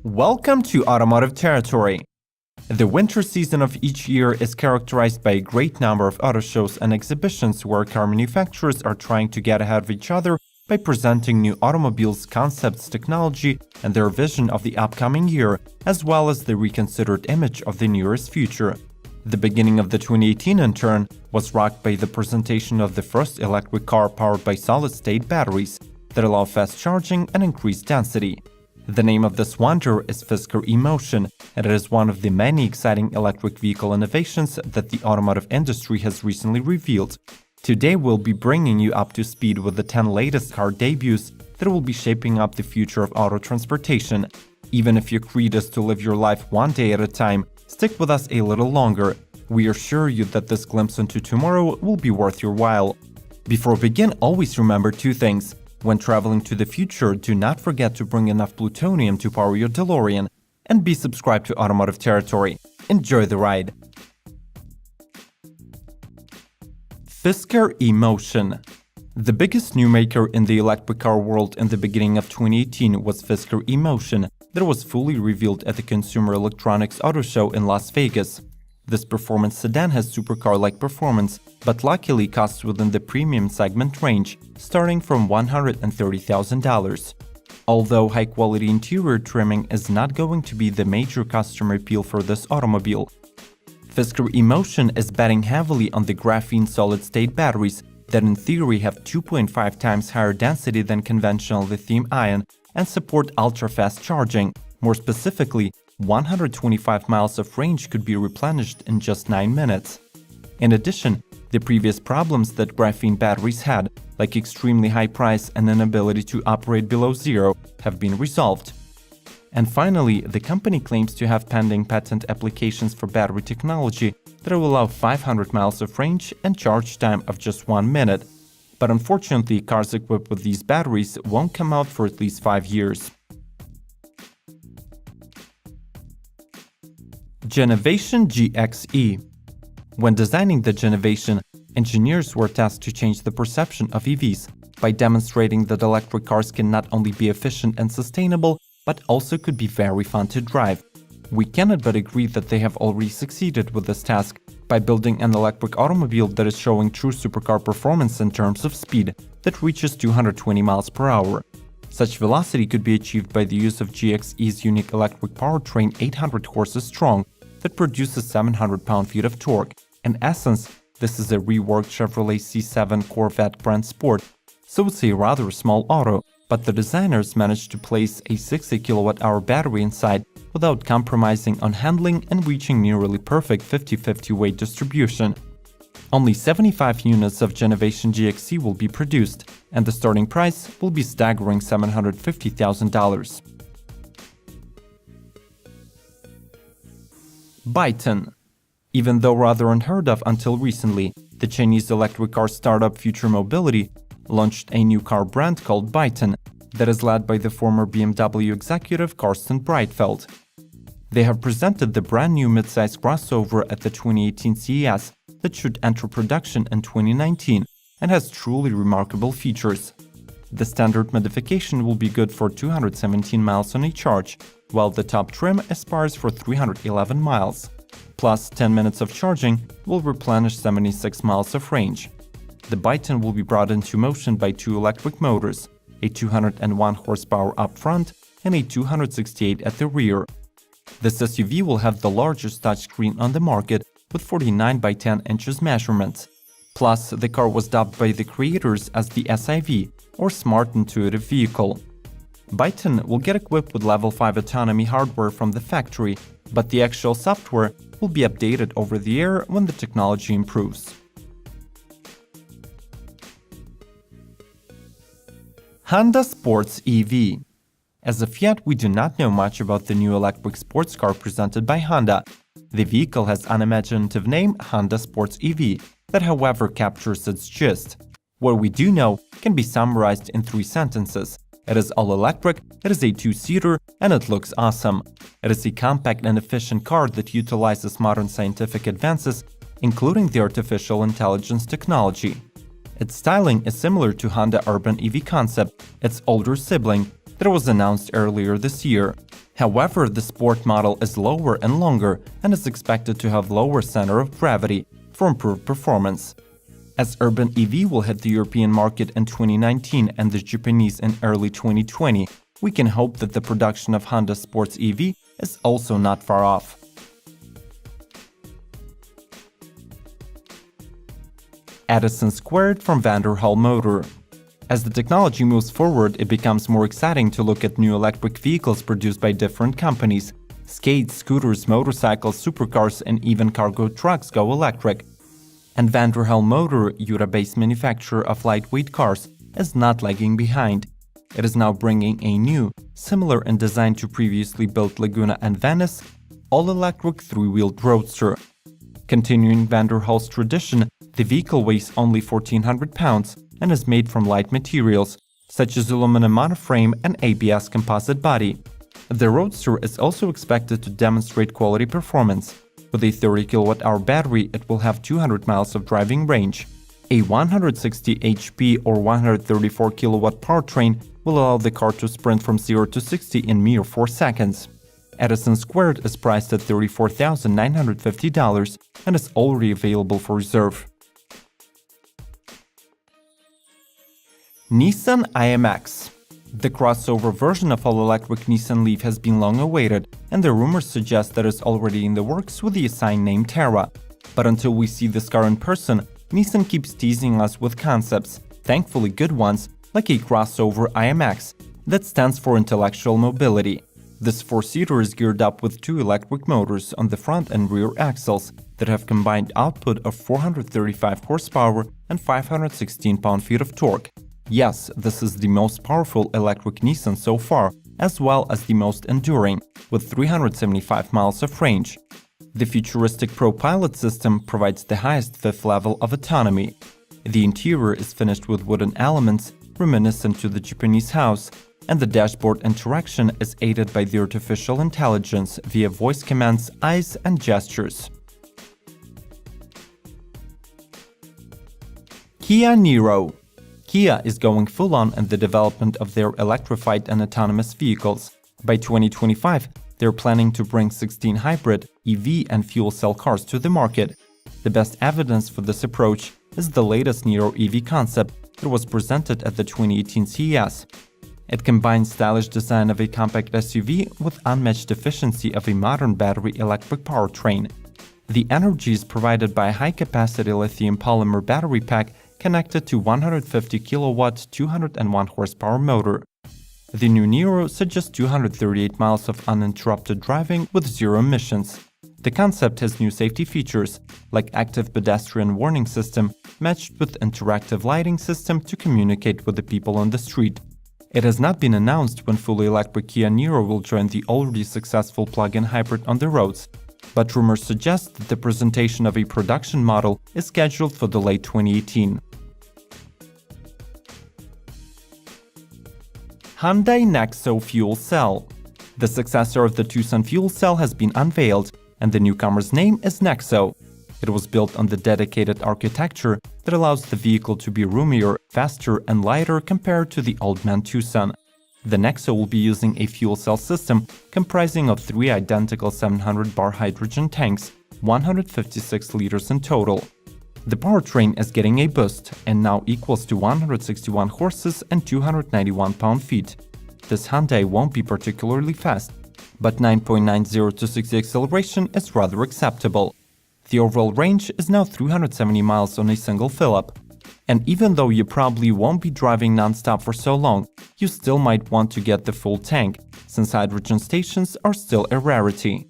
Welcome to Automotive Territory. The winter season of each year is characterized by a great number of auto shows and exhibitions where car manufacturers are trying to get ahead of each other by presenting new automobiles, concepts, technology, and their vision of the upcoming year, as well as the reconsidered image of the nearest future. The beginning of the 2018, in turn, was rocked by the presentation of the first electric car powered by solid-state batteries that allow fast charging and increased density. The name of this wonder is Fisker e-Motion, and it is one of the many exciting electric vehicle innovations that the automotive industry has recently revealed. Today we'll be bringing you up to speed with the 10 latest car debuts that will be shaping up the future of auto transportation. Even if your creed is to live your life one day at a time, stick with us a little longer. We assure you that this glimpse into tomorrow will be worth your while. Before we begin, always remember two things. When traveling to the future, do not forget to bring enough plutonium to power your DeLorean, and be subscribed to Automotive Territory. Enjoy the ride! Fisker e-Motion. The biggest new maker in the electric car world in the beginning of 2018 was Fisker e-Motion, that was fully revealed at the Consumer Electronics Auto Show in Las Vegas. This performance sedan has supercar-like performance, but luckily costs within the premium segment range, starting from $130,000. Although high-quality interior trimming is not going to be the major customer appeal for this automobile, Fisker e-Motion is betting heavily on the graphene solid-state batteries that in theory have 2.5 times higher density than conventional lithium-ion and support ultra-fast charging. More specifically, 125 miles of range could be replenished in just 9 minutes. In addition, the previous problems that graphene batteries had, like extremely high price and inability to operate below zero, have been resolved. And finally, the company claims to have pending patent applications for battery technology that will allow 500 miles of range and charge time of just 1 minute. But unfortunately, cars equipped with these batteries won't come out for at least 5 years. Genovation GXE. When designing the Genovation, engineers were tasked to change the perception of EVs by demonstrating that electric cars can not only be efficient and sustainable, but also could be very fun to drive. We cannot but agree that they have already succeeded with this task by building an electric automobile that is showing true supercar performance in terms of speed that reaches 220 miles per hour. Such velocity could be achieved by the use of GXE's unique electric powertrain 800 horses strong that produces 700 pound-feet of torque. In essence, this is a reworked Chevrolet C7 Corvette brand sport, so it's a rather small auto, but the designers managed to place a 60 kWh battery inside without compromising on handling and reaching nearly perfect 50-50 weight distribution. Only 75 units of Genovation GXE will be produced, and the starting price will be staggering $750,000. Byton. Even though rather unheard of until recently, the Chinese electric car startup Future Mobility launched a new car brand called Byton that is led by the former BMW executive Carsten Breitfeld. They have presented the brand new midsize crossover at the 2018 CES that should enter production in 2019 and has truly remarkable features. The standard modification will be good for 217 miles on a charge, while the top trim aspires for 311 miles. Plus 10 minutes of charging will replenish 76 miles of range. The Byton will be brought into motion by 2 electric motors, a 201 horsepower up front and a 268 at the rear. This SUV will have the largest touchscreen on the market with 49 by 10 inches measurements. Plus, the car was dubbed by the creators as the SIV, or Smart Intuitive Vehicle. Byton will get equipped with Level 5 autonomy hardware from the factory, but the actual software will be updated over the air when the technology improves. Honda Sports EV. As of yet, we do not know much about the new electric sports car presented by Honda. The vehicle has unimaginative name Honda Sports EV that, however, captures its gist. What we do know can be summarized in 3 sentences. It is all-electric, it is a 2-seater, and it looks awesome. It is a compact and efficient car that utilizes modern scientific advances, including the artificial intelligence technology. Its styling is similar to Honda Urban EV Concept, its older sibling, that was announced earlier this year. However, the sport model is lower and longer and is expected to have lower center of gravity for improved performance. As Urban EV will hit the European market in 2019 and the Japanese in early 2020, we can hope that the production of Honda Sports EV is also not far off. Edison Squared from Vanderhall Motor. As the technology moves forward, it becomes more exciting to look at new electric vehicles produced by different companies. Skates, scooters, motorcycles, supercars, and even cargo trucks go electric. And Vanderhall Motor, Utah-based manufacturer of lightweight cars, is not lagging behind. It is now bringing a new, similar in design to previously built Laguna and Venice, all-electric three-wheeled roadster. Continuing Vanderhall's tradition, the vehicle weighs only 1,400 pounds and is made from light materials, such as aluminum monoframe and ABS composite body. The Roadster is also expected to demonstrate quality performance. With a 30 kWh battery, it will have 200 miles of driving range. A 160 HP or 134 kW powertrain will allow the car to sprint from 0 to 60 in mere 4 seconds. Edison Squared is priced at $34,950 and is already available for reserve. Nissan IMX. The crossover version of all-electric Nissan Leaf has been long awaited, and the rumors suggest that it's already in the works with the assigned name Terra. But until we see this car in person, Nissan keeps teasing us with concepts, thankfully good ones, like a crossover IMX, that stands for Intellectual Mobility. This four-seater is geared up with two electric motors on the front and rear axles that have combined output of 435 horsepower and 516 pound-feet of torque. Yes, this is the most powerful electric Nissan so far, as well as the most enduring, with 375 miles of range. The futuristic ProPilot system provides the highest fifth level of autonomy. The interior is finished with wooden elements reminiscent to the Japanese house, and the dashboard interaction is aided by the artificial intelligence via voice commands, eyes, and gestures. Kia Niro. Kia is going full-on in the development of their electrified and autonomous vehicles. By 2025, they're planning to bring 16 hybrid, EV, and fuel cell cars to the market. The best evidence for this approach is the latest Niro EV concept that was presented at the 2018 CES. It combines stylish design of a compact SUV with unmatched efficiency of a modern battery electric powertrain. The energy is provided by a high-capacity lithium polymer battery pack connected to 150 kW 201 horsepower motor. The new Niro suggests 238 miles of uninterrupted driving with zero emissions. The concept has new safety features, like active pedestrian warning system matched with interactive lighting system to communicate with the people on the street. It has not been announced when fully electric Kia Niro will join the already successful plug-in hybrid on the roads, but rumors suggest that the presentation of a production model is scheduled for the late 2018. Hyundai Nexo Fuel Cell. The successor of the Tucson Fuel Cell has been unveiled, and the newcomer's name is Nexo. It was built on the dedicated architecture that allows the vehicle to be roomier, faster, and lighter compared to the old man Tucson. The Nexo will be using a fuel cell system comprising of 3 identical 700-bar hydrogen tanks, 156 liters in total. The powertrain is getting a boost and now equals to 161 horses and 291 pound-feet. This Hyundai won't be particularly fast, but 9.90 to 60 acceleration is rather acceptable. The overall range is now 370 miles on a single fill-up. And even though you probably won't be driving non-stop for so long, you still might want to get the full tank, since hydrogen stations are still a rarity.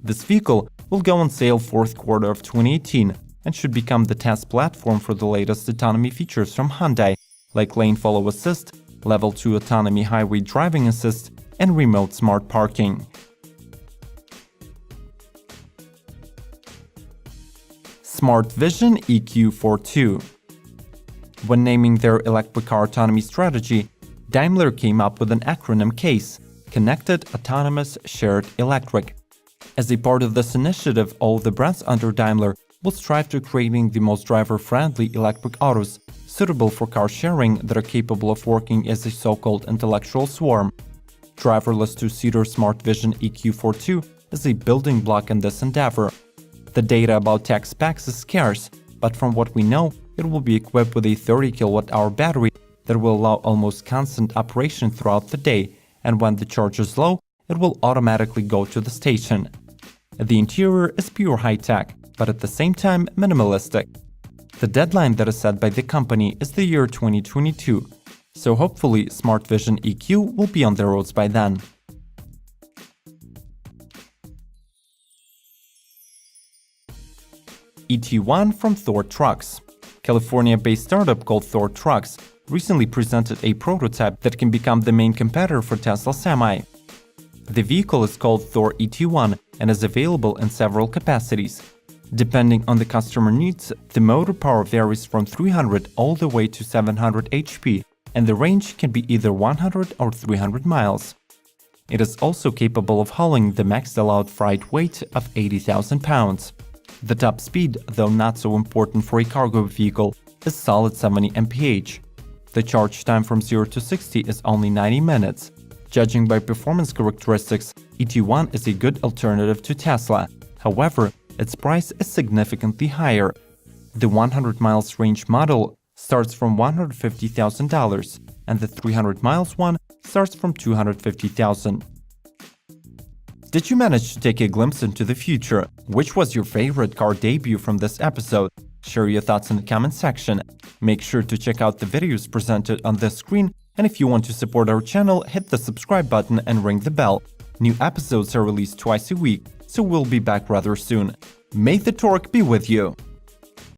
This vehicle will go on sale fourth quarter of 2018 and should become the test platform for the latest autonomy features from Hyundai, like lane follow assist, level 2 autonomy highway driving assist, and remote smart parking. Smart Vision EQ42. When naming their electric car autonomy strategy, Daimler came up with an acronym CASE, Connected, Autonomous, Shared, Electric. As a part of this initiative, all the brands under Daimler will strive to creating the most driver-friendly electric autos, suitable for car sharing that are capable of working as a so-called intellectual swarm. Driverless two-seater Smart Vision EQ42 is a building block in this endeavor. The data about tech specs is scarce, but from what we know, it will be equipped with a 30 kWh battery that will allow almost constant operation throughout the day, and when the charge is low, it will automatically go to the station. The interior is pure high-tech, but at the same time minimalistic. The deadline that is set by the company is the year 2022, so hopefully Smart Vision EQ will be on the roads by then. ET1 from Thor Trucks. California-based startup called Thor Trucks recently presented a prototype that can become the main competitor for Tesla Semi. The vehicle is called Thor ET1 and is available in several capacities. Depending on the customer needs, the motor power varies from 300 all the way to 700 HP, and the range can be either 100 or 300 miles. It is also capable of hauling the max allowed freight weight of 80,000 pounds. The top speed, though not so important for a cargo vehicle, is solid 70 mph. The charge time from 0 to 60 is only 90 minutes. Judging by performance characteristics, ET1 is a good alternative to Tesla. However, its price is significantly higher. The 100 miles range model starts from $150,000, and the 300 miles one starts from $250,000. Did you manage to take a glimpse into the future? Which was your favorite car debut from this episode? Share your thoughts in the comment section. Make sure to check out the videos presented on this screen, and if you want to support our channel, hit the subscribe button and ring the bell. New episodes are released twice a week, so we'll be back rather soon. May the torque be with you!